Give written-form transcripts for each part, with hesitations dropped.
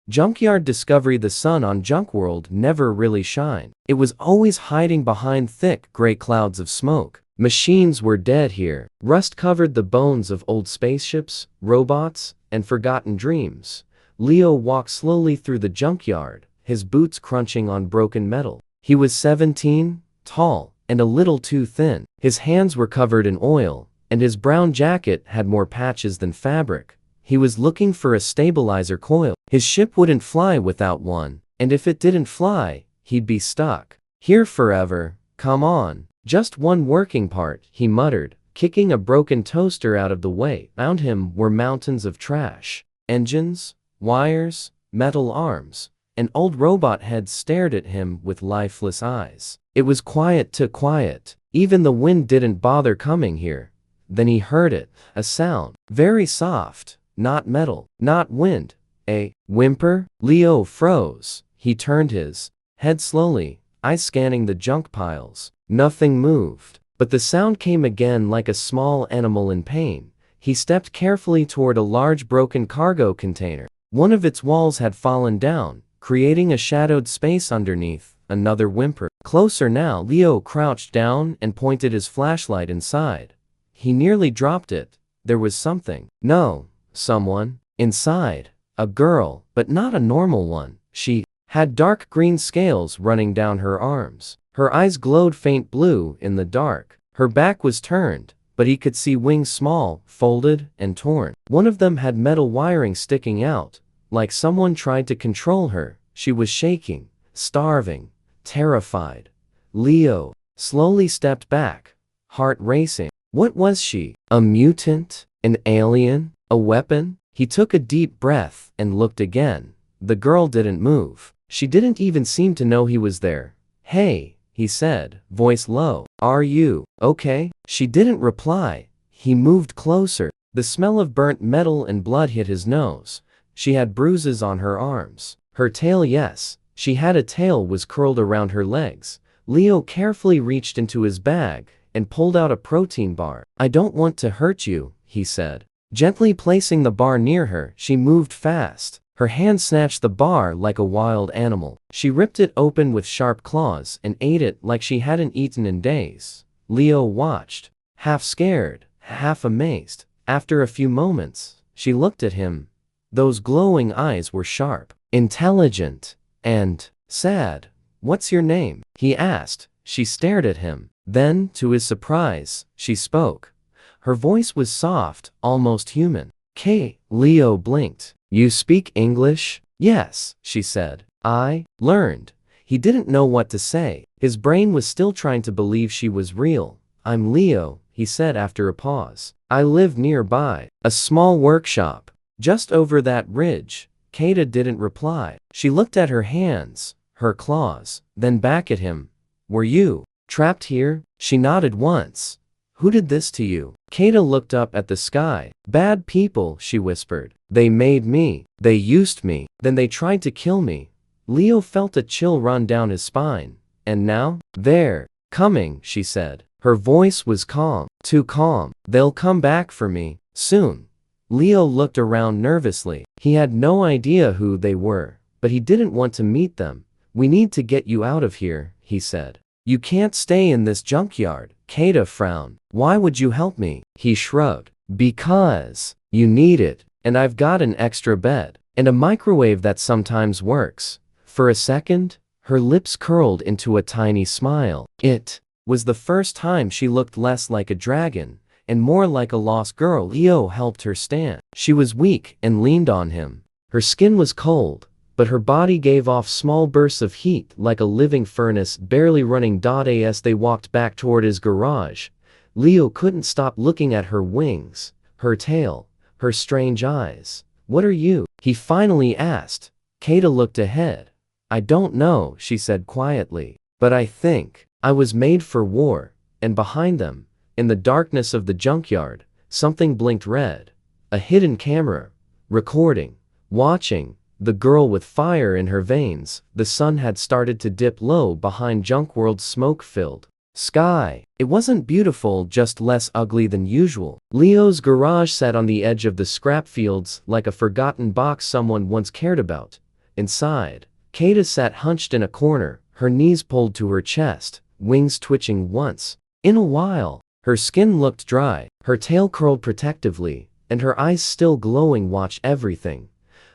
Junkyard discovery. The sun on Junkworld never really shined. It was always hiding behind thick gray clouds of smoke. Machines were dead here. Rust covered the bones of old spaceships, robots, and forgotten dreams. Leo walked slowly through the junkyard, his boots crunching on broken metal. He was 17, tall, and a little too thin. His hands were covered in oil, and his brown jacket had more patches than fabric. He was looking for a stabilizer coil. His ship wouldn't fly without one, and if it didn't fly, he'd be stuck here forever. Come on. Just one working part, he muttered, kicking a broken toaster out of the way. Around him were mountains of trash. Engines, wires, metal arms. An old robot head stared at him with lifeless eyes. It was quiet to quiet. Even the wind didn't bother coming here. Then he heard it, a sound, very soft, not metal, not wind. A whimper? Leo froze. He turned his head slowly, eyes scanning the junk piles. Nothing moved, but the sound came again like a small animal in pain. He stepped carefully toward a large broken cargo container. One of its walls had fallen down, creating a shadowed space underneath. Another whimper. Closer now. Leo crouched down and pointed his flashlight inside. He nearly dropped it. There was something. No, someone. Inside. A girl, but not a normal one. She had dark green scales running down her arms. Her eyes glowed faint blue in the dark. Her back was turned, but he could see wings small, folded, and torn. One of them had metal wiring sticking out, like someone tried to control her. She was shaking, starving, terrified. Leo slowly stepped back, heart racing. What was she? A mutant? An alien? A weapon? He took a deep breath and looked again. The girl didn't move. She didn't even seem to know he was there. Hey, he said, voice low. Are you okay? She didn't reply. He moved closer. The smell of burnt metal and blood hit his nose. She had bruises on her arms. Her tail, yes, she had a tail, was curled around her legs. Leo carefully reached into his bag and pulled out a protein bar. I don't want to hurt you, he said. Gently placing the bar near her, she moved fast. Her hand snatched the bar like a wild animal. She ripped it open with sharp claws and ate it like she hadn't eaten in days. Leo watched, half scared, half amazed. After a few moments, she looked at him. Those glowing eyes were sharp, intelligent, and sad. What's your name? He asked. She stared at him. Then, to his surprise, she spoke. Her voice was soft, almost human. K. Leo blinked. You speak English? Yes, she said. I learned. He didn't know what to say. His brain was still trying to believe she was real. I'm Leo, he said after a pause. I live nearby. A small workshop. Just over that ridge. Kata didn't reply. She looked at her hands, her claws, then back at him. Were you trapped here? She nodded once. Who did this to you? Kata looked up at the sky. Bad people, she whispered. They made me. They used me. Then they tried to kill me. Leo felt a chill run down his spine. And now? They're coming, she said. Her voice was calm. Too calm. They'll come back for me. Soon. Leo looked around nervously. He had no idea who they were, but he didn't want to meet them. We need to get you out of here, he said. You can't stay in this junkyard. Kata frowned. Why would you help me? He shrugged. Because you need it, and I've got an extra bed, and a microwave that sometimes works. For a second, her lips curled into a tiny smile. It was the first time she looked less like a dragon, and more like a lost girl. Leo helped her stand. She was weak and leaned on him. Her skin was cold, but her body gave off small bursts of heat like a living furnace barely running. As they walked back toward his garage, Leo couldn't stop looking at her wings, her tail, her strange eyes. What are you? He finally asked. Kata looked ahead. I don't know, she said quietly, but I think I was made for war. And behind them, in the darkness of the junkyard, something blinked red. A hidden camera, recording, watching. The girl with fire in her veins. The sun had started to dip low behind Junkworld's smoke-filled sky. It wasn't beautiful, just less ugly than usual. Leo's garage sat on the edge of the scrap fields like a forgotten box someone once cared about. Inside, Kata sat hunched in a corner, her knees pulled to her chest, wings twitching once in a while. Her skin looked dry, her tail curled protectively, and her eyes still glowing watched everything.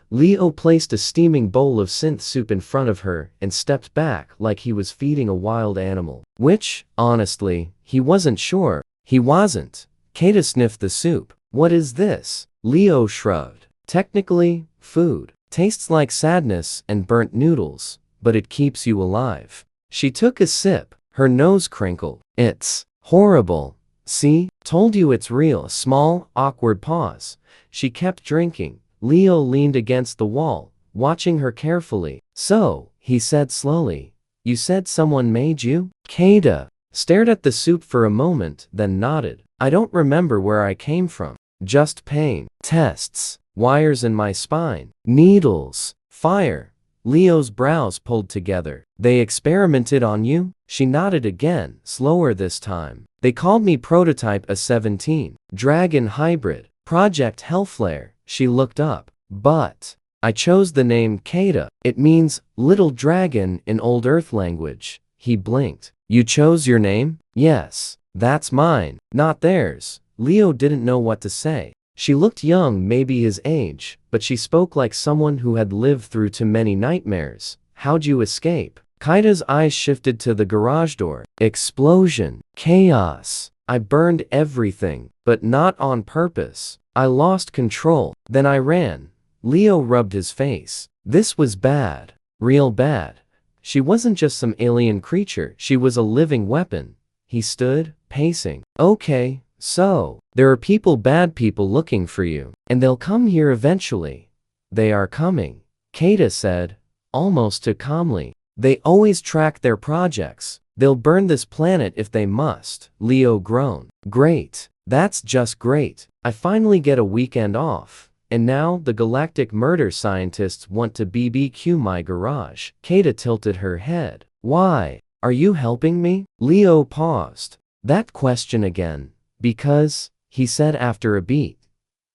Leo placed a steaming bowl of synth soup in front of her and stepped back like he was feeding a wild animal. Which, honestly, he wasn't sure. He wasn't. Kata sniffed the soup. What is this? Leo shrugged. Technically, food. Tastes like sadness and burnt noodles, but it keeps you alive. She took a sip, her nose crinkled. It's horrible. See? Told you it's real. Small, awkward pause. She kept drinking. Leo leaned against the wall, watching her carefully. So, he said slowly, you said someone made you? Kata stared at the soup for a moment, then nodded. I don't remember where I came from. Just pain. Tests. Wires in my spine. Needles. Fire. Leo's brows pulled together. They experimented on you? She nodded again, slower this time. They called me Prototype A17. Dragon Hybrid. Project Hellflare. She looked up. But I chose the name Kata. It means little dragon in Old Earth language. He blinked. You chose your name? Yes. That's mine, not theirs. Leo didn't know what to say. She looked young, maybe his age, but she spoke like someone who had lived through too many nightmares. How'd you escape? Kata's eyes shifted to the garage door. Explosion. Chaos. I burned everything, but not on purpose. I lost control. Then I ran. Leo rubbed his face. This was bad. Real bad. She wasn't just some alien creature. She was a living weapon. He stood, pacing. Okay, so, there are bad people looking for you. And they'll come here eventually. They are coming, Kata said, almost too calmly. They always track their projects. They'll burn this planet if they must. Leo groaned. Great. That's just great. I finally get a weekend off. And now the galactic murder scientists want to BBQ my garage. Kata tilted her head. Why? Are you helping me? Leo paused. That question again. Because, he said after a beat.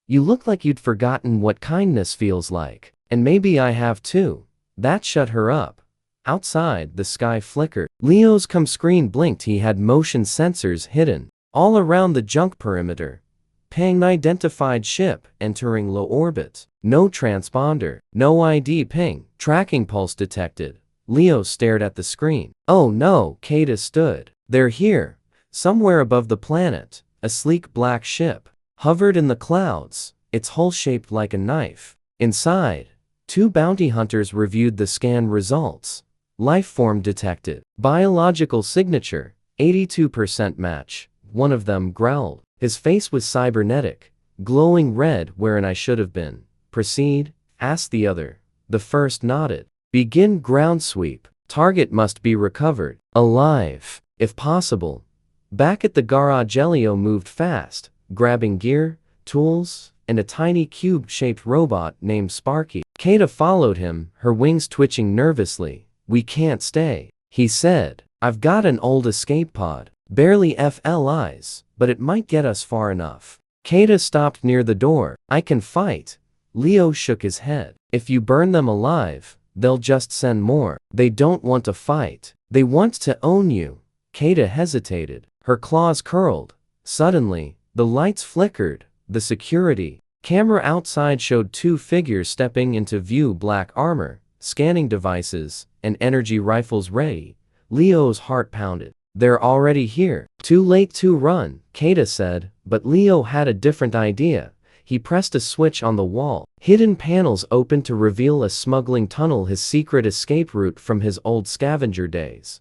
You look like you'd forgotten what kindness feels like. And maybe I have too. That shut her up. Outside, the sky flickered. Leo's screen blinked. He had motion sensors hidden all around the junk perimeter. Ping identified ship entering low orbit. No transponder. No ID ping. Tracking pulse detected. Leo stared at the screen. Oh no, Kata stood. They're here. Somewhere above the planet. A sleek black ship hovered in the clouds, its hull shaped like a knife. Inside, two bounty hunters reviewed the scan results. Lifeform detected. Biological signature, 82% match. One of them growled. His face was cybernetic, glowing red wherein I should have been. Proceed? Asked the other. The first nodded. Begin ground sweep. Target must be recovered. Alive, if possible. Back at the garage, Leo moved fast, grabbing gear, tools, and a tiny cube-shaped robot named Sparky. Kata followed him, her wings twitching nervously. We can't stay, he said. I've got an old escape pod. Barely FLIs, but it might get us far enough. Kata stopped near the door. I can fight. Leo shook his head. If you burn them alive, they'll just send more. They don't want to fight. They want to own you. Kata hesitated. Her claws curled. Suddenly, the lights flickered. The security camera outside showed two figures stepping into view, black armor, scanning devices, and energy rifles ready. Leo's heart pounded. They're already here. Too late to run, Kata said, but Leo had a different idea. He pressed a switch on the wall. Hidden panels opened to reveal a smuggling tunnel, his secret escape route from his old scavenger days.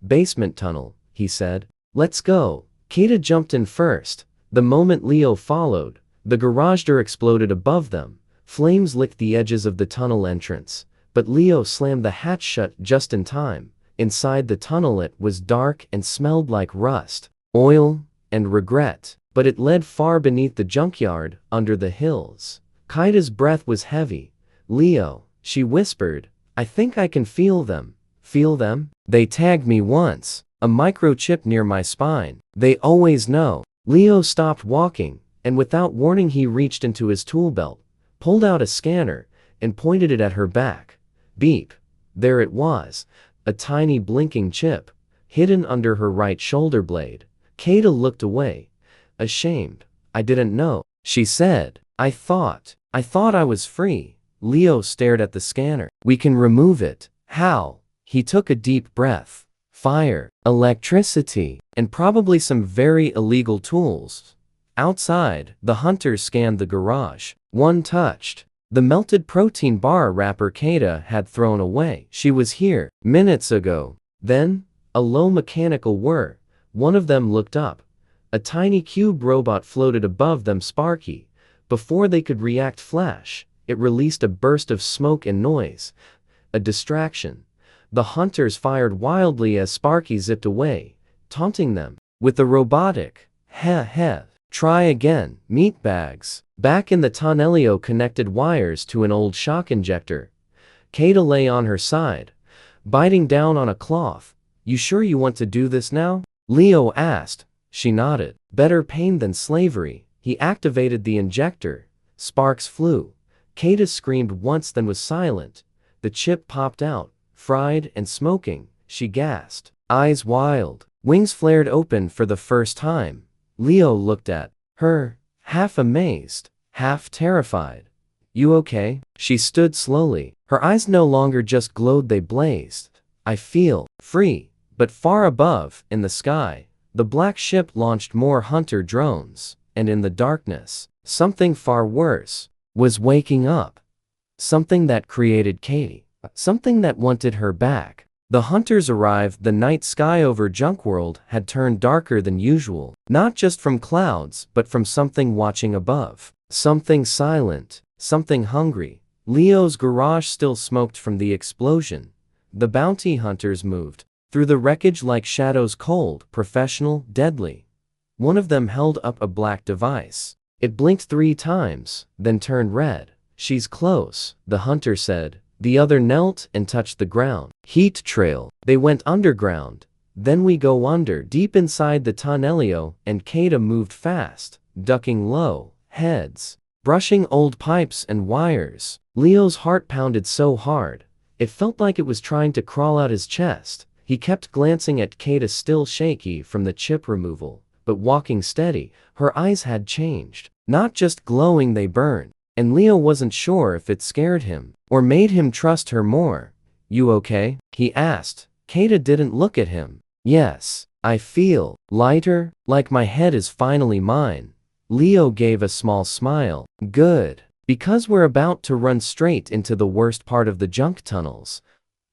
Basement tunnel, he said. Let's go. Kata jumped in first. The moment Leo followed, the garage door exploded above them. Flames licked the edges of the tunnel entrance, but Leo slammed the hatch shut just in time. Inside the tunnel it was dark and smelled like rust, oil, and regret, but it led far beneath the junkyard, under the hills. Kata's breath was heavy. Leo, she whispered, I think I can feel them. Feel them? They tagged me once. A microchip near my spine. They always know. Leo stopped walking, and without warning he reached into his tool belt, pulled out a scanner, and pointed it at her back. Beep. There it was. A tiny blinking chip, hidden under her right shoulder blade. Kata looked away, ashamed. I didn't know, she said. I thought I was free. Leo stared at the scanner. We can remove it. How? He took a deep breath. Fire, electricity, and probably some very illegal tools. Outside, the hunters scanned the garage. One touched the melted protein bar wrapper Kata had thrown away. She was here minutes ago. Then, a low mechanical whir. One of them looked up. A tiny cube robot floated above them. Sparky. Before they could react, flash. It released a burst of smoke and noise. A distraction. The hunters fired wildly as Sparky zipped away, taunting them with the robotic, heh heh. Try again, meatbags. Back in the tunnel, Leo connected wires to an old shock injector. Kata lay on her side, biting down on a cloth. You sure you want to do this now? Leo asked. She nodded. Better pain than slavery. He activated the injector. Sparks flew. Kata screamed once, then was silent. The chip popped out, fried and smoking. She gasped, eyes wild. Wings flared open for the first time. Leo looked at her, half amazed, half terrified. You okay? She stood slowly. Her eyes no longer just glowed, they blazed. I feel free. But far above, in the sky, the black ship launched more hunter drones. And in the darkness, something far worse was waking up. Something that created Katie. Something that wanted her back. The hunters arrived. The night sky over Junkworld had turned darker than usual, not just from clouds, but from something watching above. Something silent, something hungry. Leo's garage still smoked from the explosion. The bounty hunters moved through the wreckage like shadows, cold, professional, deadly. One of them held up a black device. It blinked 3 times, then turned red. She's close, the hunter said. The other knelt and touched the ground. Heat trail. They went underground. Then we go under, deep inside the tunnel, and Kata moved fast, ducking low, heads, brushing old pipes and wires. Leo's heart pounded so hard, it felt like it was trying to crawl out his chest. He kept glancing at Kata, still shaky from the chip removal, but walking steady. Her eyes had changed. Not just glowing, they burned. And Leo wasn't sure if it scared him or made him trust her more. You okay? He asked. Kata didn't look at him. Yes, I feel lighter, like my head is finally mine. Leo gave a small smile. Good. Because we're about to run straight into the worst part of the junk tunnels.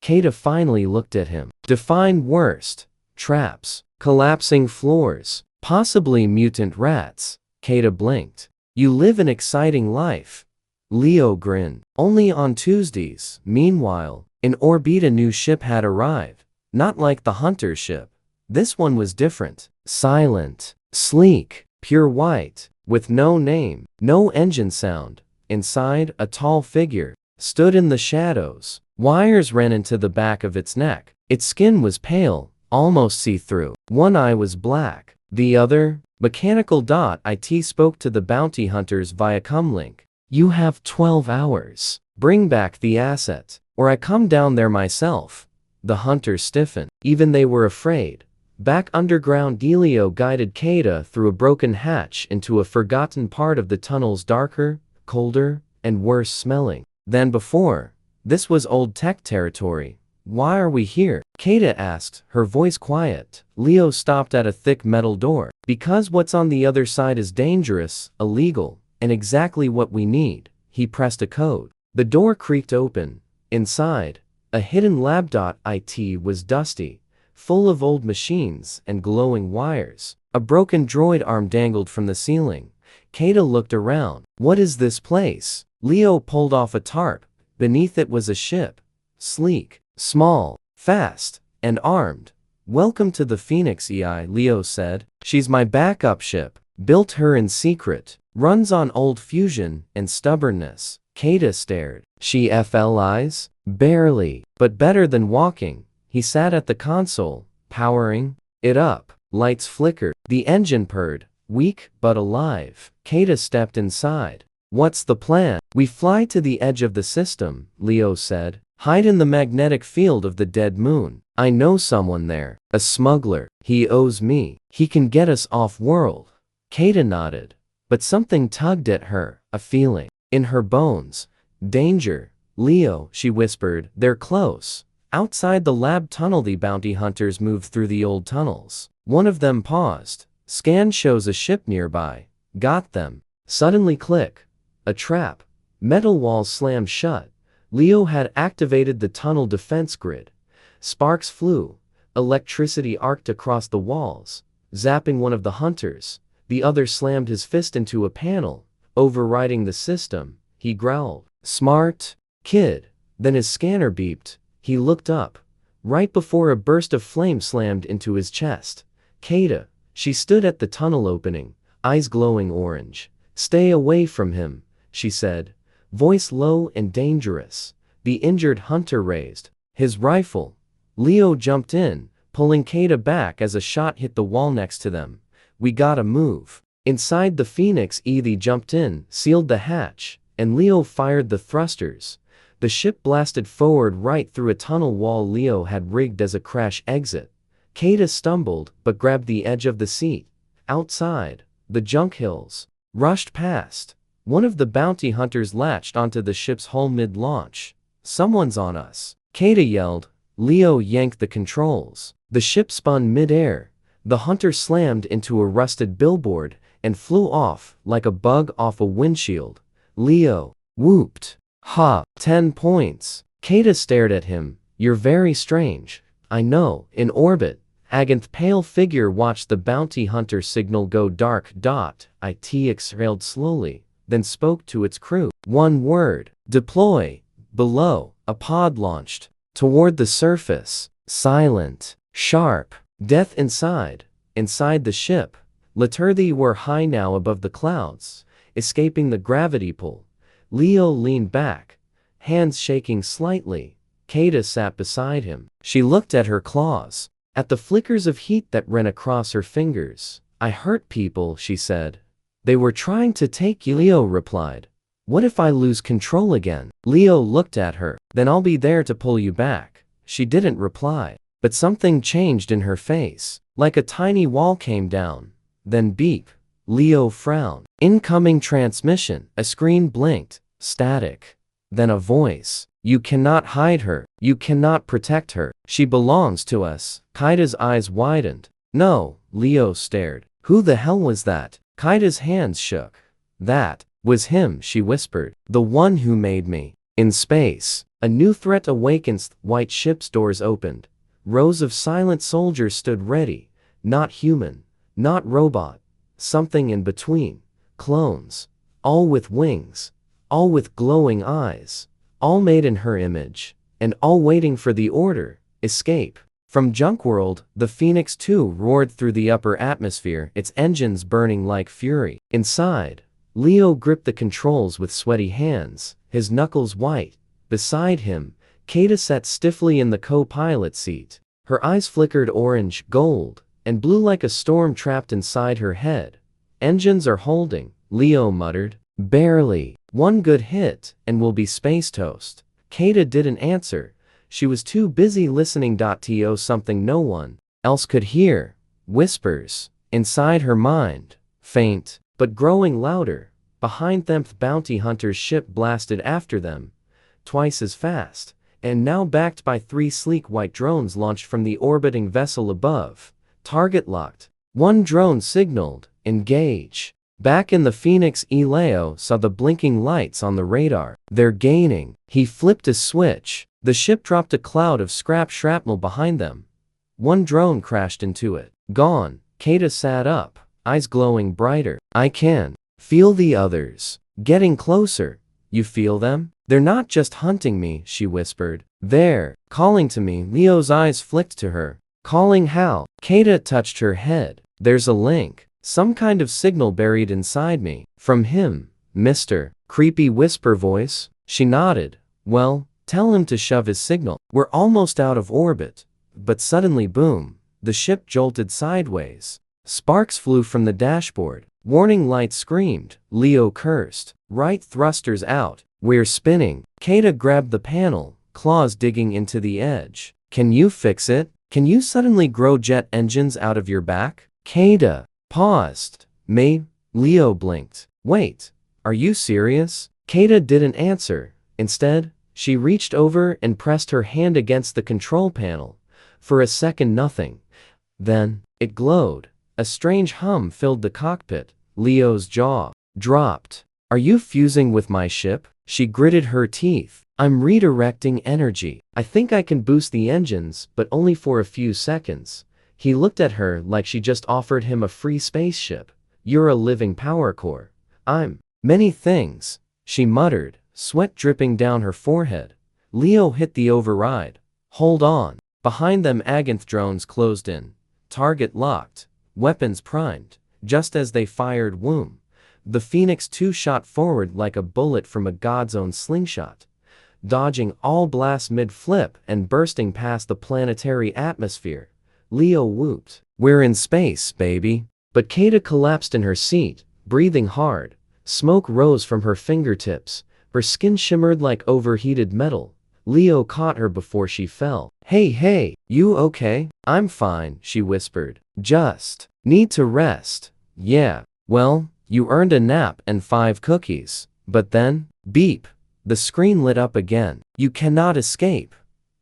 Kata finally looked at him. Define worst. Traps, collapsing floors, possibly mutant rats. Kata blinked. You live an exciting life. Leo grinned. Only on Tuesdays. Meanwhile, in orbit a new ship had arrived. Not like the hunter ship. This one was different. Silent, sleek, pure white, with no name, no engine sound. Inside, a tall figure stood in the shadows. Wires ran into the back of its neck. Its skin was pale, almost see-through. One eye was black. The other, mechanical. It spoke to the bounty hunters via comlink. You have 12 hours. Bring back the asset, or I come down there myself. The hunters stiffened. Even they were afraid. Back underground, Leo guided Kata through a broken hatch into a forgotten part of the tunnels, darker, colder, and worse smelling than before. This was old tech territory. Why are we here? Kata asked, her voice quiet. Leo stopped at a thick metal door. Because what's on the other side is dangerous, illegal, and exactly what we need. He pressed a code. The door creaked open. Inside, a hidden lab. It was dusty, full of old machines and glowing wires. A broken droid arm dangled from the ceiling. Kata looked around. What is this place? Leo pulled off a tarp. Beneath it was a ship. Sleek, small, fast, and armed. Welcome to the Phoenix EI, Leo said. She's my backup ship. Built her in secret. Runs on old fusion and stubbornness. Kata stared. She FLIs? Barely. But better than walking. He sat at the console, powering it up. Lights flickered. The engine purred. Weak, but alive. Kata stepped inside. What's the plan? We fly to the edge of the system, Leo said. Hide in the magnetic field of the dead moon. I know someone there. A smuggler. He owes me. He can get us off-world. Kata nodded. But something tugged at her, a feeling. In her bones. Danger. Leo, she whispered, they're close. Outside the lab tunnel, the bounty hunters moved through the old tunnels. One of them paused. Scan shows a ship nearby. Got them. Suddenly click. A trap. Metal walls slammed shut. Leo had activated the tunnel defense grid. Sparks flew. Electricity arced across the walls, zapping one of the hunters. The other slammed his fist into a panel, overriding the system. He growled, "Smart kid." Then his scanner beeped. He looked up. Right before a burst of flame slammed into his chest. Kata. She stood at the tunnel opening, eyes glowing orange. "Stay away from him," she said, voice low and dangerous. The injured hunter raised his rifle. Leo jumped in, pulling Kata back as a shot hit the wall next to them. "We gotta move." Inside the Phoenix, Ethy jumped in, sealed the hatch, and Leo fired the thrusters. The ship blasted forward right through a tunnel wall Leo had rigged as a crash exit. Kata stumbled, but grabbed the edge of the seat. Outside, the junk hills rushed past. One of the bounty hunters latched onto the ship's hull mid-launch. "Someone's on us," Kata yelled. Leo yanked the controls. The ship spun mid-air. The hunter slammed into a rusted billboard and flew off like a bug off a windshield. Leo whooped. "Ha, 10 points. Kata stared at him. "You're very strange." "I know." In orbit, Aganth's pale figure watched the bounty hunter signal go dark. It exhaled slowly, then spoke to its crew. One word. "Deploy." Below, a pod launched. Toward the surface. Silent. Sharp. Death inside. Inside the ship. Laterthi were high now above the clouds, escaping the gravity pull. Leo leaned back, hands shaking slightly. Kata sat beside him. She looked at her claws, at the flickers of heat that ran across her fingers. "I hurt people," she said. "They were trying to take you," Leo replied. "What if I lose control again?" Leo looked at her. "Then I'll be there to pull you back." She didn't reply, but something changed in her face. Like a tiny wall came down. Then beep. Leo frowned. Incoming transmission. A screen blinked. Static. Then a voice. "You cannot hide her. You cannot protect her. She belongs to us." Kata's eyes widened. "No." Leo stared. "Who the hell was that?" Kata's hands shook. "That was him," she whispered. "The one who made me." In space, a new threat awakens. White ship's doors opened. Rows of silent soldiers stood ready. Not human. Not robot. Something in between. Clones. All with wings. All with glowing eyes. All made in her image. And all waiting for the order. Escape. From Junkworld, the Phoenix 2 roared through the upper atmosphere, its engines burning like fury. Inside, Leo gripped the controls with sweaty hands, his knuckles white. Beside him, Kata sat stiffly in the co-pilot seat. Her eyes flickered orange, gold, and blue like a storm trapped inside her head. "Engines are holding," Leo muttered. "Barely. One good hit, and we'll be space toast." Kata didn't answer. She was too busy listening to something no one else could hear. Whispers. Inside her mind. Faint, but growing louder. Behind them, bounty hunter's ship blasted after them. Twice as fast. And now backed by 3 sleek white drones launched from the orbiting vessel above. Target locked. One drone signaled, "Engage." Back in the Phoenix, Leo saw the blinking lights on the radar. "They're gaining." He flipped a switch. The ship dropped a cloud of scrap shrapnel behind them. One drone crashed into it. Gone. Kata sat up, eyes glowing brighter. "I can feel the others getting closer." "You feel them?" "They're not just hunting me," she whispered. "They're calling to me." Leo's eyes flicked to her. "Calling how?" Kata touched her head. "There's a link. Some kind of signal buried inside me. From him, Mr. Creepy whisper voice." She nodded. "Well, tell him to shove his signal. We're almost out of orbit." But suddenly, boom, the ship jolted sideways. Sparks flew from the dashboard. Warning lights screamed. Leo cursed. "Right thrusters out. We're spinning." Kata grabbed the panel, claws digging into the edge. Can you fix it? Can you suddenly grow jet engines out of your back? Kada paused. Leo blinked. Wait, are you serious? Kada didn't answer. Instead, she reached over and pressed her hand against the control panel. For a second nothing. Then, it glowed. A strange hum filled the cockpit. Leo's jaw dropped. Are you fusing with my ship? She gritted her teeth. I'm redirecting energy. I think I can boost the engines, but only for a few seconds. He looked at her like she just offered him a free spaceship. You're a living power core. I'm many things, she muttered, sweat dripping down her forehead. Leo hit the override. Hold on. Behind them Aganth drones closed in. Target locked. Weapons primed. Just as they fired Womb, the Phoenix 2 shot forward like a bullet from a god's own slingshot, dodging all blasts mid-flip and bursting past the planetary atmosphere. Leo whooped. We're in space, baby. But Kada collapsed in her seat, breathing hard. Smoke rose from her fingertips. Her skin shimmered like overheated metal. Leo caught her before she fell. Hey, you okay? I'm fine, she whispered. Just need to rest. Yeah, well, you earned a nap and 5 cookies. But then, beep. The screen lit up again. You cannot escape.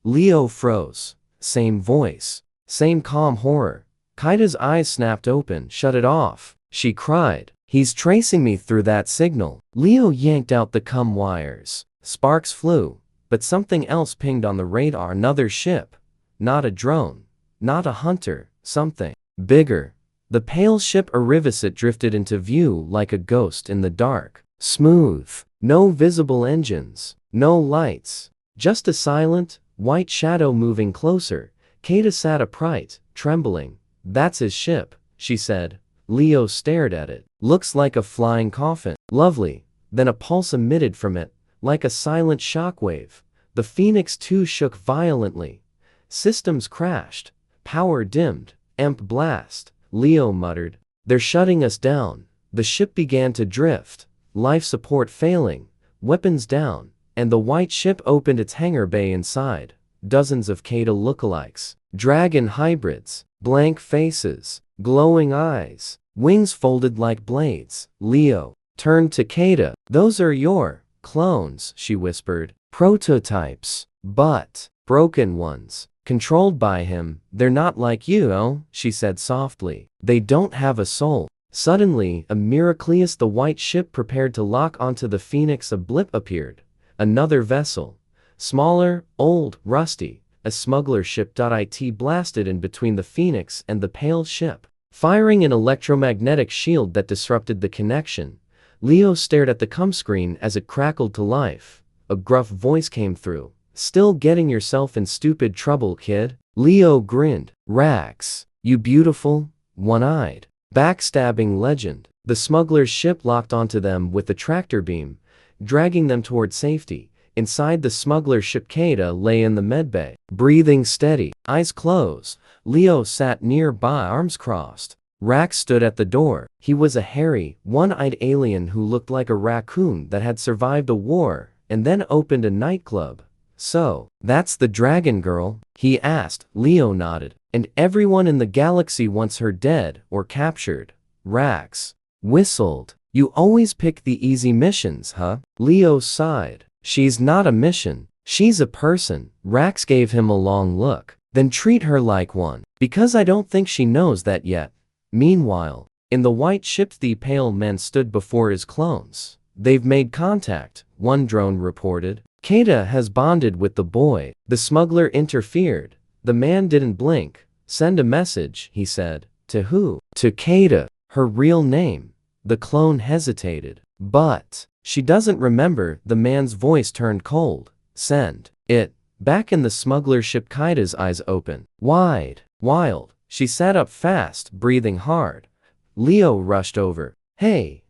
Leo froze. Same voice. Same calm horror. Kaida's eyes snapped open. Shut it off, she cried. He's tracing me through that signal. Leo yanked out the comm wires. Sparks flew. But something else pinged on the radar. Another ship. Not a drone. Not a hunter. Something bigger. The pale ship Arivisit drifted into view like a ghost in the dark. Smooth. No visible engines. No lights. Just a silent, white shadow moving closer. Kada sat upright, trembling. That's his ship, she said. Leo stared at it. Looks like a flying coffin. Lovely. Then a pulse emitted from it, like a silent shockwave. The Phoenix 2 shook violently. Systems crashed. Power dimmed. Emp blast. Leo muttered. They're shutting us down. The ship began to drift. Life support failing. Weapons down. And the white ship opened its hangar bay inside. Dozens of Kada lookalikes. Dragon hybrids. Blank faces. Glowing eyes. Wings folded like blades. Leo turned to Kada. Those are your clones, she whispered. Prototypes. But broken ones. Controlled by him. They're not like you, she said softly. They don't have a soul. Suddenly, a Miracleus, the white ship prepared to lock onto the Phoenix. A blip appeared. Another vessel. Smaller, old, rusty. A smuggler ship. It blasted in between the Phoenix and the pale ship, firing an electromagnetic shield that disrupted the connection. Leo stared at the comm screen as it crackled to life. A gruff voice came through. Still getting yourself in stupid trouble, kid? Leo grinned. Rax, you beautiful, one-eyed, backstabbing legend. The smuggler's ship locked onto them with the tractor beam, dragging them toward safety. Inside the smuggler's ship, Kada lay in the medbay, breathing steady, eyes closed. Leo sat nearby, arms crossed. Rax stood at the door. He was a hairy, one-eyed alien who looked like a raccoon that had survived a war and then opened a nightclub. So, that's the dragon girl? He asked. Leo nodded. And everyone in the galaxy wants her dead or captured. Rax whistled. You always pick the easy missions, huh? Leo sighed. She's not a mission. She's a person. Rax gave him a long look. Then treat her like one. Because I don't think she knows that yet. Meanwhile, in the white ship, the pale men stood before his clones. They've made contact, one drone reported. Kada has bonded with the boy. The smuggler interfered. The man didn't blink. Send a message, he said. To who? To Kada. Her real name. The clone hesitated. But she doesn't remember. The man's voice turned cold. Send it. Back in the smuggler ship, Kaida's eyes open. Wide. Wild. She sat up fast, breathing hard. Leo rushed over. Hey,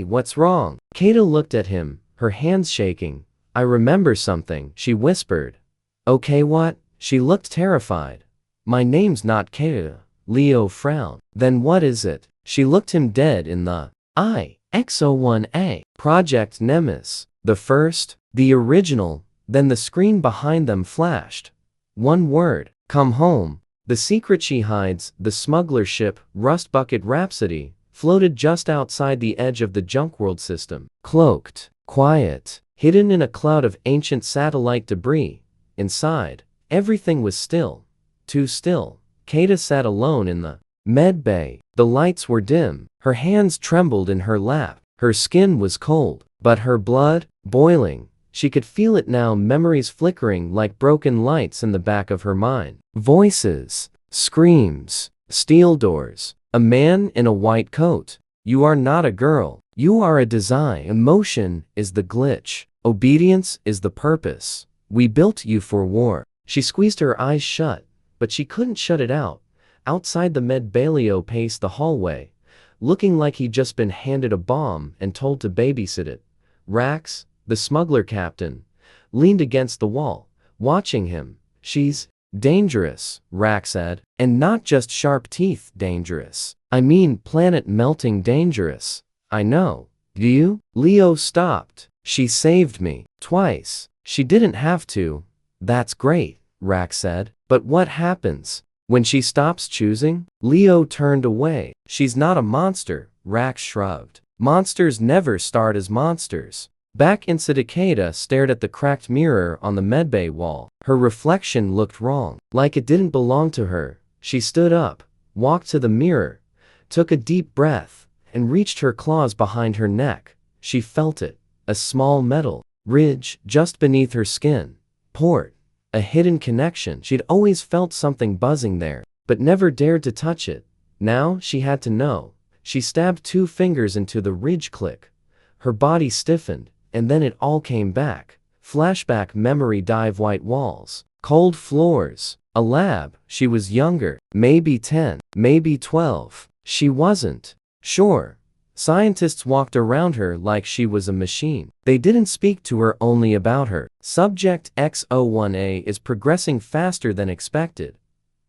what's wrong? Kada looked at him, her hands shaking. I remember something, she whispered. Okay, what? She looked terrified. My name's not Kada. Leo frowned. Then what is it? She looked him dead in the eye. XO1A. Project Nemesis. The first, the original, Then the screen behind them flashed. One word, come home. The secret she hides, the smuggler ship, Rust Bucket Rhapsody, floated just outside the edge of the junk world system. Cloaked, quiet, hidden in a cloud of ancient satellite debris. Inside, everything was still. Too still. Kata sat alone in the med bay. The lights were dim. Her hands trembled in her lap. Her skin was cold, but her blood, boiling. She could feel it now, memories flickering like broken lights in the back of her mind. Voices, screams, steel doors. A man in a white coat. You are not a girl. You are a design. Emotion is the glitch. Obedience is the purpose. We built you for war. She squeezed her eyes shut, but she couldn't shut it out. Outside the med Baleo paced the hallway, looking like he'd just been handed a bomb and told to babysit it. Rax, the smuggler captain, leaned against the wall, watching him. She's dangerous, Rax said. And not just sharp teeth dangerous. I mean planet-melting dangerous. I know. Do you? Leo stopped. She saved me. Twice. She didn't have to. That's great, Rax said. But what happens when she stops choosing? Leo turned away. She's not a monster, Rax shrugged. Monsters never start as monsters. Back in Cicada stared at the cracked mirror on the medbay wall. Her reflection looked wrong, like it didn't belong to her. She stood up, walked to the mirror, took a deep breath, and reached her claws behind her neck. She felt it, a small metal ridge just beneath her skin. Port, a hidden connection. She'd always felt something buzzing there, but never dared to touch it. Now she had to know. She stabbed 2 fingers into the ridge. Click. Her body stiffened. And then it all came back. Flashback memory dive. White walls, cold floors, a lab. She was younger, maybe 10, maybe 12. She wasn't sure. Scientists walked around her like she was a machine. They didn't speak to her, only about her. Subject X01A is progressing faster than expected.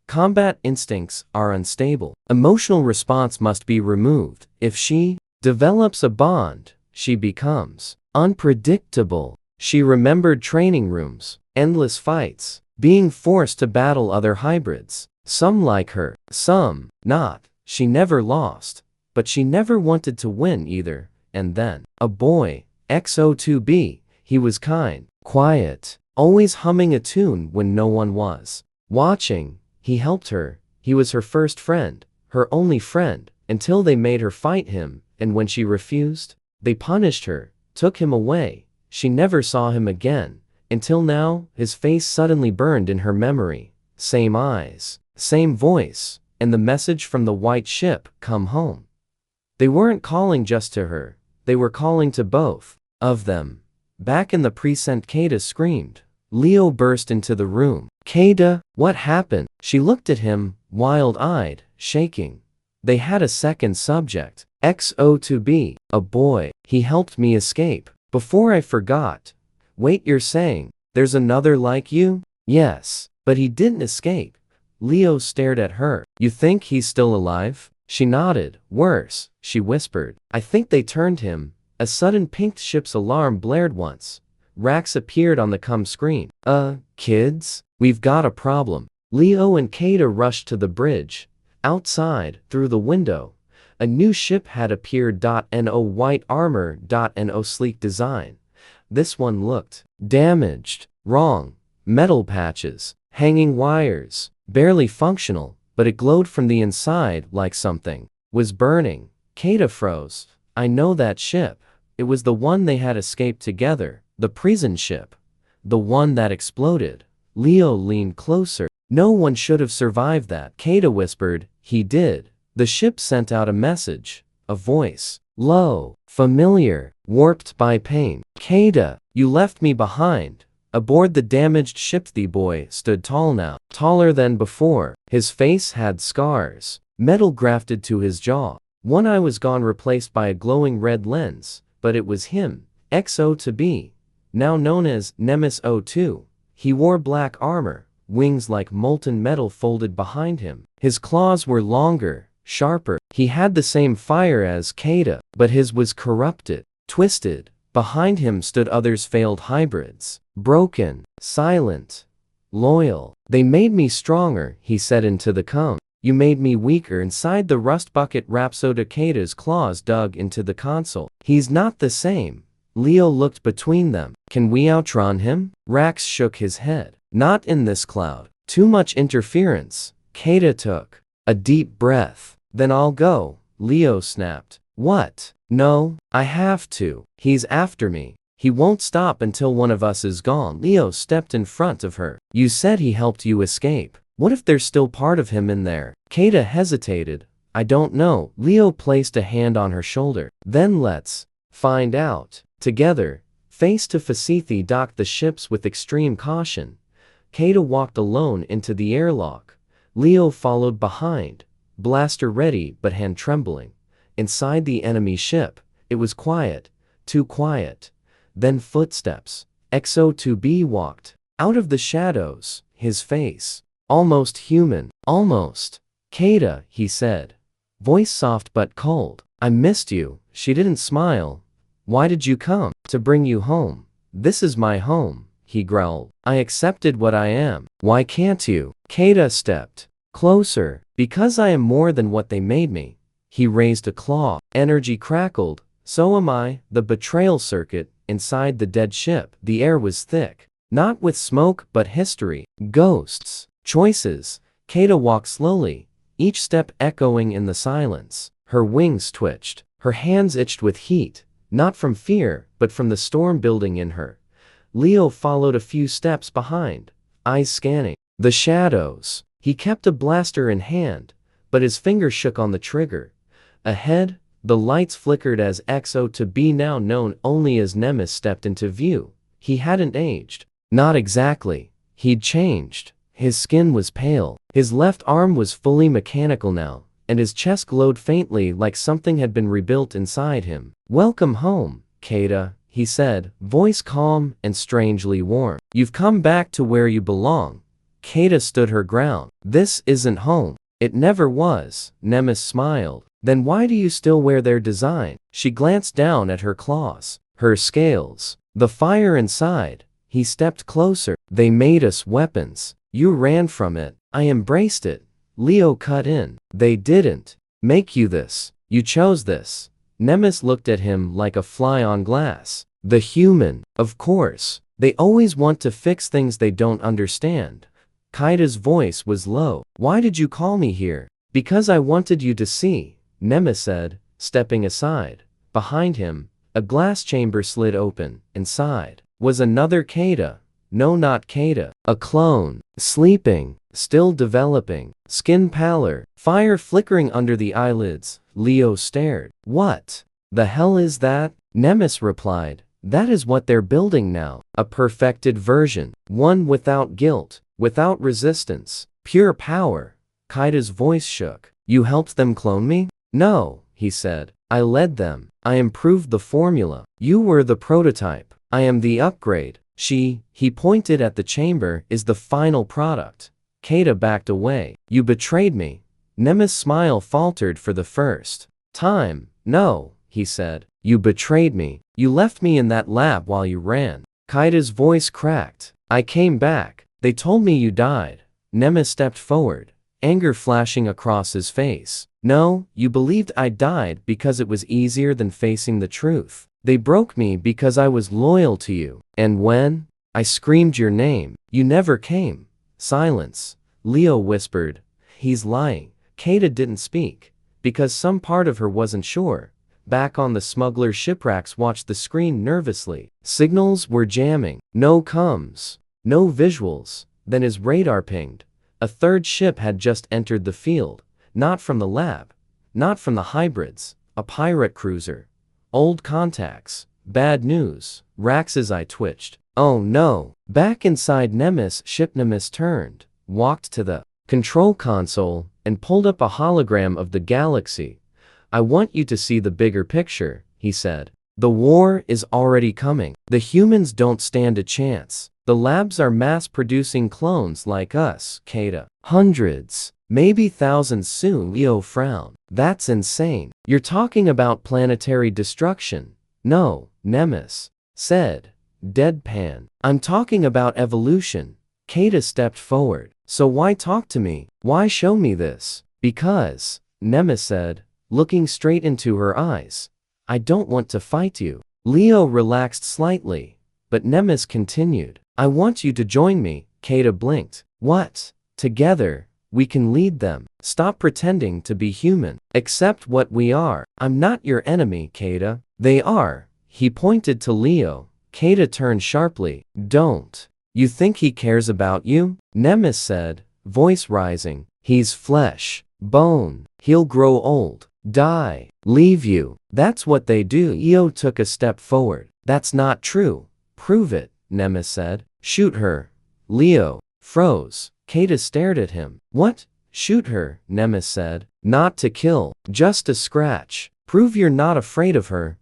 Combat instincts are unstable. Emotional response must be removed. If she develops a bond, she becomes unpredictable. She remembered training rooms, endless fights, being forced to battle other hybrids. Some like her, some not. She never lost, but she never wanted to win either. And then, a boy, X02B, he was kind, quiet, always humming a tune when no one was watching. He helped her. He was her first friend, her only friend, until they made her fight him, and when she refused, they punished her. Took him away. She never saw him again, until now. His face suddenly burned in her memory. Same eyes, same voice, and the message from the white ship, come home. They weren't calling just to her, they were calling to both of them. Back in the precinct, Kata screamed. Leo burst into the room. Kata, what happened? She looked at him, wild-eyed, shaking. They had a second subject. X02B, a boy. He helped me escape. Before I forgot. Wait, you're saying there's another like you? Yes, but he didn't escape. Leo stared at her. You think he's still alive? She nodded. Worse, she whispered. I think they turned him. A sudden pink ship's alarm blared once. Rax appeared on the com screen. Kids? We've got a problem. Leo and Kata rushed to the bridge. Outside, through the window, a new ship had appeared. No white armor. No sleek design. This one looked damaged, wrong. Metal patches, hanging wires, barely functional, but it glowed from the inside like something was burning. Kata froze. I know that ship. It was the one they had escaped together, the prison ship. The one that exploded. Leo leaned closer. No one should have survived that. Kata whispered. He did. The ship sent out a message, a voice, low, familiar, warped by pain. Kata, you left me behind. Aboard the damaged ship. The boy stood tall now, taller than before. His face had scars, metal grafted to his jaw. One eye was gone, replaced by a glowing red lens, but it was him, X02B, now known as Nemesis 02. He wore black armor, wings like molten metal folded behind him. His claws were longer, sharper. He had the same fire as Kata, but his was corrupted, twisted, Behind him stood others failed hybrids. Broken, silent, loyal. They made me stronger, he said into the cone. You made me weaker. Inside the rust bucket Rhapsodicada's claws dug into the console. He's not the same. Leo looked between them. Can we outrun him? Rax shook his head. Not in this cloud. Too much interference. Kada took a deep breath. Then I'll go, Leo snapped. What? No, I have to. He's after me. He won't stop until one of us is gone. Leo stepped in front of her. You said he helped you escape. What if there's still part of him in there? Kada hesitated. I don't know. Leo placed a hand on her shoulder. Then let's find out. Together, face to face, they docked the ships with extreme caution. Kada walked alone into the airlock. Leo followed behind, blaster ready but hand trembling. Inside the enemy ship, it was quiet, too quiet. Then footsteps. XO2B walked out of the shadows, his face almost human. Almost. Kada, he said. Voice soft but cold. I missed you. She didn't smile. Why did you come? To bring you home. This is my home, he growled. I accepted what I am. Why can't you? Kada stepped closer. Because I am more than what they made me. He raised a claw. Energy crackled. So am I. The betrayal circuit inside the dead ship. The air was thick. Not with smoke but history. Ghosts. Choices. Kada walked slowly, each step echoing in the silence. Her wings twitched. Her hands itched with heat, not from fear, but from the storm building in her. Leo followed a few steps behind, eyes scanning the shadows. He kept a blaster in hand, but his finger shook on the trigger. Ahead, the lights flickered as XO2B, now known only as Nemesis, stepped into view. He hadn't aged. Not exactly. He'd changed. His skin was pale. His left arm was fully mechanical now, and his chest glowed faintly like something had been rebuilt inside him. Welcome home, Kada, he said, voice calm and strangely warm. You've come back to where you belong. Kada stood her ground. This isn't home. It never was. Nemesis smiled. Then why do you still wear their design? She glanced down at her claws, her scales, the fire inside. He stepped closer. They made us weapons. You ran from it. I embraced it. Leo cut in. They didn't make you this. You chose this. Nemesis looked at him like a fly on glass. The human, of course. They always want to fix things they don't understand. Kaida's voice was low. Why did you call me here? Because I wanted you to see, Nemesis said, stepping aside. Behind him, a glass chamber slid open. Inside was another Kada. No, not Kada. A clone. Sleeping. Still developing. Skin pallor. Fire flickering under the eyelids. Leo stared. What the hell is that? Nemesis replied. That is what they're building now. A perfected version. One without guilt. Without resistance. Pure power. Kaida's voice shook. You helped them clone me? No, he said. I led them. I improved the formula. You were the prototype. I am the upgrade. He pointed at the chamber, is the final product. Kada backed away. You betrayed me. Nemesis' smile faltered for the first time. No, he said. You betrayed me. You left me in that lab while you ran. Kaida's voice cracked. I came back. They told me you died. Nemesis stepped forward, anger flashing across his face. No, you believed I died because it was easier than facing the truth. They broke me because I was loyal to you. And when I screamed your name, you never came. Silence. Leo whispered. He's lying. Kada didn't speak, because some part of her wasn't sure. Back on the smuggler's shipwrecks watched the screen nervously. Signals were jamming. No comms. No visuals. Then his radar pinged. A third ship had just entered the field. Not from the lab. Not from the hybrids. A pirate cruiser. Old contacts. Bad news. Rax's eye twitched. Oh no. Back inside Nemesis' ship, Nemesis turned, walked to the control console, and pulled up a hologram of the galaxy. I want you to see the bigger picture, he said. The war is already coming. The humans don't stand a chance. The labs are mass-producing clones like us, Kada. Hundreds, maybe thousands soon. Leo frowned. That's insane. You're talking about planetary destruction. No, Nemes said, deadpan. I'm talking about evolution. Kata stepped forward. So why talk to me? Why show me this? Because, Nemes said, looking straight into her eyes, I don't want to fight you. Leo relaxed slightly, but Nemes continued. I want you to join me. Kata blinked. What? Together, we can lead them. Stop pretending to be human. Accept what we are. I'm not your enemy, Kata. They are. He pointed to Leo. Kata turned sharply. Don't. You think he cares about you? Nemes said, voice rising. He's flesh, bone. He'll grow old, die, leave you. That's what they do. Leo took a step forward. That's not true. Prove it, Nemes said. Shoot her. Leo froze. Kata stared at him. What? Shoot her, Nemes said. Not to kill, just to scratch. Prove you're not afraid of her.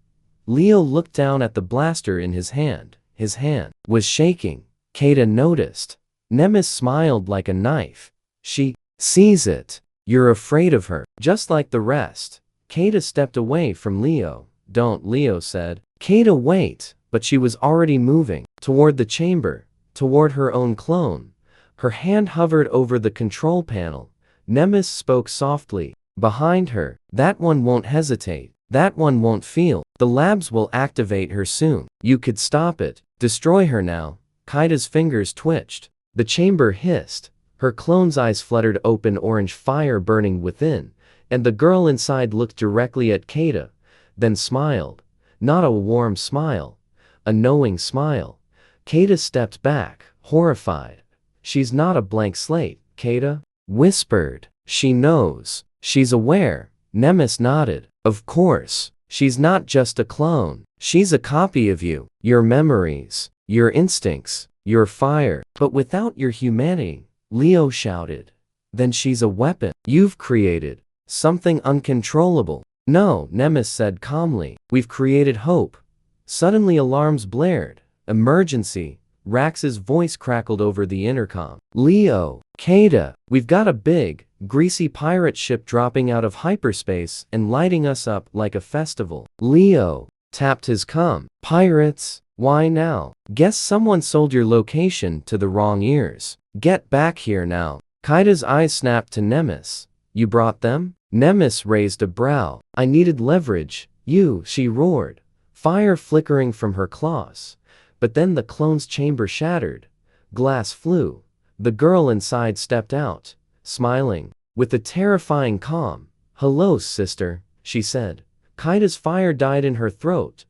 Leo looked down at the blaster in his hand. His hand was shaking. Kata noticed. Nemes smiled like a knife. She sees it. You're afraid of her, just like the rest. Kata stepped away from Leo. Don't, Leo said. Kata, wait. But she was already moving toward the chamber, toward her own clone. Her hand hovered over the control panel. Nemes spoke softly. Behind her. That one won't hesitate. That one won't feel. The labs will activate her soon. You could stop it. Destroy her now. Kata's fingers twitched. The chamber hissed. Her clone's eyes fluttered open, orange fire burning within, and the girl inside looked directly at Kata, then smiled. Not a warm smile. A knowing smile. Kata stepped back, horrified. She's not a blank slate, Kata whispered. She knows. She's aware. Nemes nodded. Of course. She's not just a clone. She's a copy of you. Your memories. Your instincts. Your fire. But without your humanity, Leo shouted. Then she's a weapon. You've created something uncontrollable. No, Nemes said calmly. We've created hope. Suddenly alarms blared. Emergency. Rax's voice crackled over the intercom. Leo, Kata, we've got a big, greasy pirate ship dropping out of hyperspace and lighting us up like a festival. Leo tapped his comm. Pirates? Why now? Guess someone sold your location to the wrong ears. Get back here now. Kata's eyes snapped to Nemes. You brought them? Nemes raised a brow. I needed leverage. You, she roared. Fire flickering from her claws. But then the clone's chamber shattered. Glass flew. The girl inside stepped out, smiling, with a terrifying calm. Hello, sister, she said. Kata's fire died in her throat.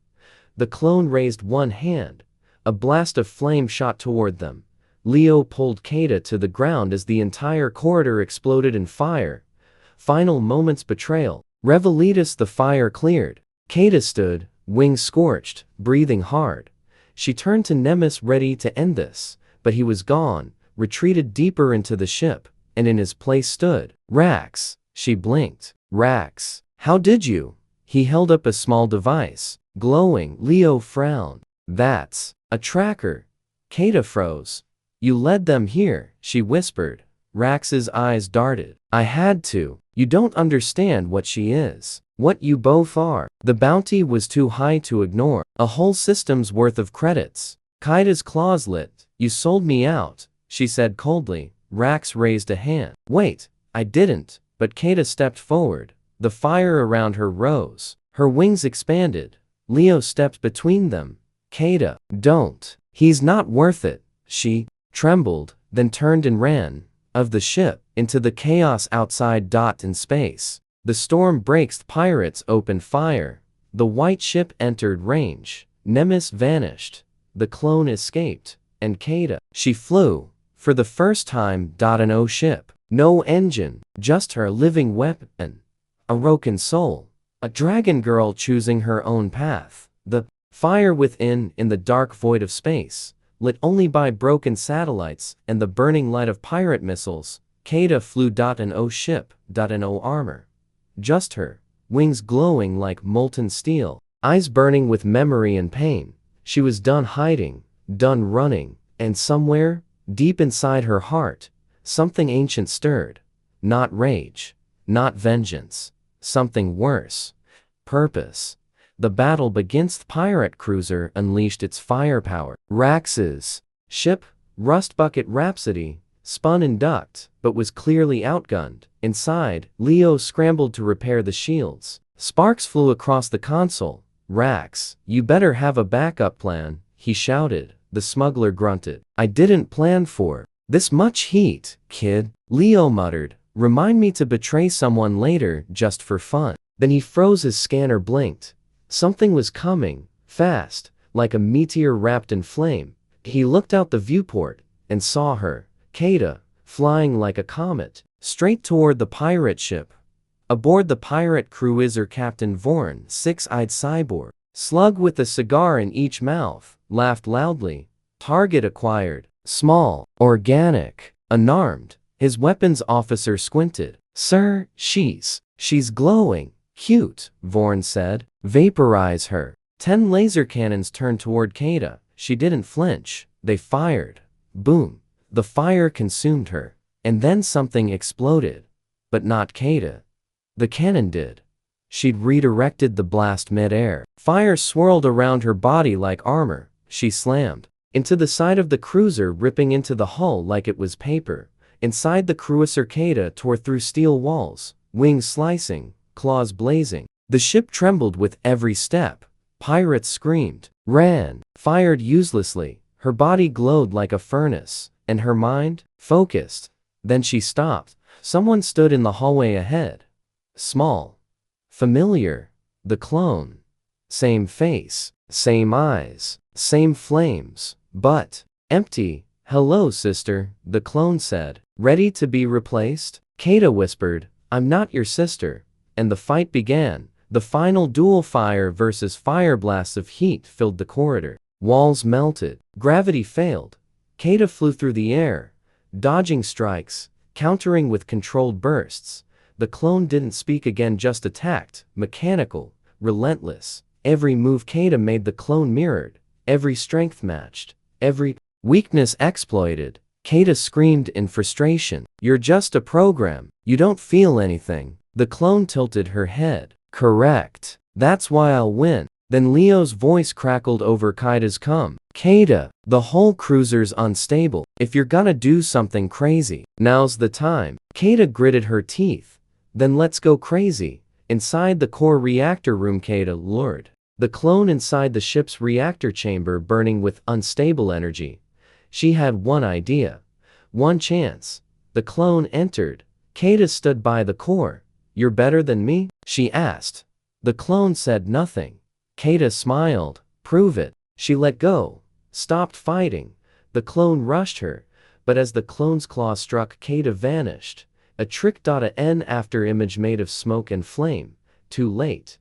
The clone raised one hand. A blast of flame shot toward them. Leo pulled Kata to the ground as the entire corridor exploded in fire. Final moments betrayal. Revelitas, the fire cleared. Kata stood, wings scorched, breathing hard. She turned to Nemes, ready to end this, but he was gone, retreated deeper into the ship, and in his place stood Rax. She blinked. Rax, how did you? He held up a small device, glowing. Leo frowned. That's a tracker. Kata froze. You led them here, she whispered. Rax's eyes darted. I had to. You don't understand what she is. What you both are. The bounty was too high to ignore. A whole system's worth of credits. Kata's claws lit. You sold me out, she said coldly. Rax raised a hand. Wait, I didn't. But Kata stepped forward. The fire around her rose. Her wings expanded. Leo stepped between them. Kata, don't. He's not worth it. She trembled, then turned and ran. Of the ship, into the chaos outside. In space. The storm breaks. Pirates opened fire. The white ship entered range. Nemes vanished. The clone escaped. And Kata, she flew. For the first time. No ship. No engine. Just her living weapon. A broken soul. A dragon girl choosing her own path. The fire within, in the dark void of space, lit only by broken satellites and the burning light of pirate missiles. Kata flew. No ship. No armor. Just her, wings glowing like molten steel, eyes burning with memory and pain. She was done hiding, done running, and somewhere, deep inside her heart, something ancient stirred. Not rage, not vengeance, something worse. Purpose. The battle against the pirate cruiser unleashed its firepower. Rax's ship, Rust Bucket Rhapsody, spun and ducked, but was clearly outgunned. Inside, Leo scrambled to repair the shields. Sparks flew across the console. "Rax, you better have a backup plan," he shouted. The smuggler grunted. "I didn't plan for this much heat, kid," Leo muttered. "Remind me to betray someone later, just for fun." Then he froze. His scanner blinked. Something was coming, fast, like a meteor wrapped in flame. He looked out the viewport and saw her, Kata, flying like a comet, straight toward the pirate ship. Aboard the pirate cruiser, Captain Vorn, six-eyed cyborg, slug with a cigar in each mouth, laughed loudly. Target acquired. Small, organic, unarmed. His weapons officer squinted. "Sir, she's glowing. Cute," Vorn said. "Vaporize her." 10 laser cannons turned toward Kata. She didn't flinch. They fired. Boom. The fire consumed her. And then something exploded. But not Kata. The cannon did. She'd redirected the blast mid-air. Fire swirled around her body like armor. She slammed into the side of the cruiser, ripping into the hull like it was paper. Inside the cruiser, Kata tore through steel walls, wings slicing, claws blazing. The ship trembled with every step. Pirates screamed, ran, fired uselessly. Her body glowed like a furnace, and her mind focused. Then she stopped. Someone stood in the hallway ahead. Small. Familiar. The clone. Same face, same eyes, same flames, but empty. "Hello, sister," the clone said. "Ready to be replaced?" Kata whispered, "I'm not your sister." And the fight began. The final duel, fire versus fire. Blasts of heat filled the corridor. Walls melted. Gravity failed. Kata flew through the air, dodging strikes, countering with controlled bursts. The clone didn't speak again, just attacked, mechanical, relentless. Every move Kata made, the clone mirrored. Every strength matched. Every weakness exploited. Kata screamed in frustration. "You're just a program. You don't feel anything." The clone tilted her head. "Correct. That's why I'll win." Then Leo's voice crackled over Kata's come. "Kata, the whole cruiser's unstable. If you're gonna do something crazy, now's the time." Kata gritted her teeth. "Then let's go crazy." Inside the core reactor room, Kata lured the clone inside the ship's reactor chamber, burning with unstable energy. She had one idea, one chance. The clone entered. Kata stood by the core. "You're better than me?" she asked. The clone said nothing. Kata smiled. "Prove it." She let go, stopped fighting. The clone rushed her, but as the clone's claw struck, Kata vanished. A trick.n after image made of smoke and flame. Too late.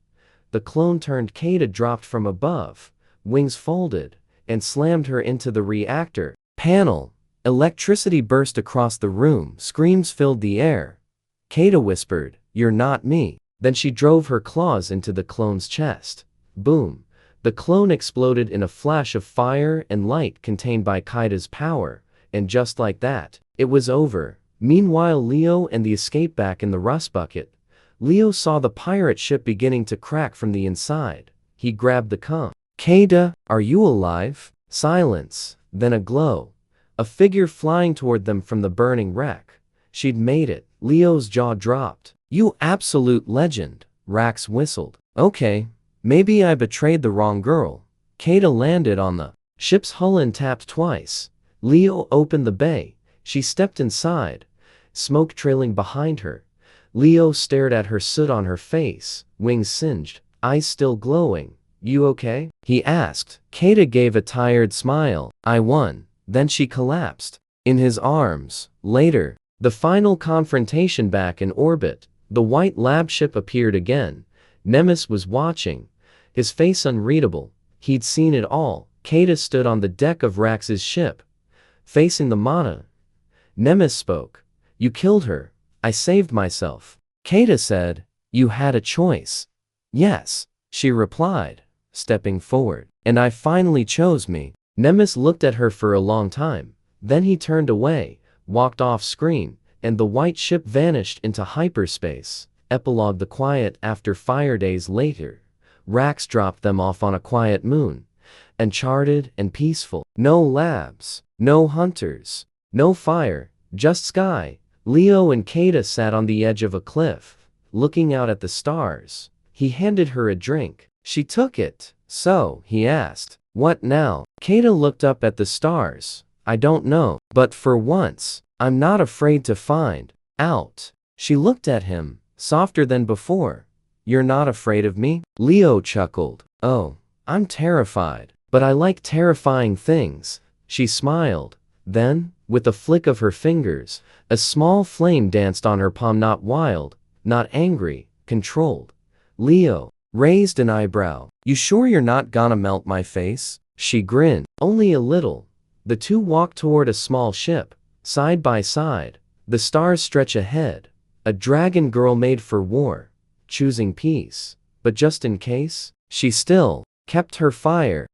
The clone turned. Kata dropped from above, wings folded, and slammed her into the reactor panel. Electricity burst across the room. Screams filled the air. Kata whispered, "You're not me." Then she drove her claws into the clone's chest. Boom. The clone exploded in a flash of fire and light contained by Kata's power, and just like that, it was over. Meanwhile, Leo and the escape back in the rust bucket. Leo saw the pirate ship beginning to crack from the inside. He grabbed the com. "Kata, are you alive?" Silence, then a glow. A figure flying toward them from the burning wreck. She'd made it. Leo's jaw dropped. "You absolute legend," Rax whistled. "Okay, maybe I betrayed the wrong girl." Kata landed on the ship's hull and tapped twice. Leo opened the bay. She stepped inside, smoke trailing behind her. Leo stared at her, soot on her face, wings singed, eyes still glowing. "You okay?" he asked. Kata gave a tired smile. "I won." Then she collapsed in his arms. Later, the final confrontation back in orbit. The white lab ship appeared again. Nemes was watching, his face unreadable. He'd seen it all. Kata stood on the deck of Rax's ship, facing the mana. Nemes spoke. "You killed her." "I saved myself." Kata said. "You had a choice." "Yes," she replied, stepping forward. "And I finally chose me." Nemes looked at her for a long time. Then he turned away, walked off screen, and the white ship vanished into hyperspace. Epilogue: the quiet after fire. Days later, Rax dropped them off on a quiet moon. Uncharted and peaceful. No labs, no hunters, no fire, just sky. Leo and Kata sat on the edge of a cliff, looking out at the stars. He handed her a drink. She took it. So, he asked, "What now?" Kata looked up at the stars. "I don't know, but for once, I'm not afraid to find out." She looked at him, softer than before. "You're not afraid of me?" Leo chuckled. "Oh, I'm terrified, but I like terrifying things." She smiled. Then, with a flick of her fingers, a small flame danced on her palm, not wild, not angry, controlled. Leo raised an eyebrow. "You sure you're not gonna melt my face?" She grinned. "Only a little." The two walked toward a small ship, side by side. The stars stretch ahead. A dragon girl made for war, choosing peace. But just in case, she still kept her fire.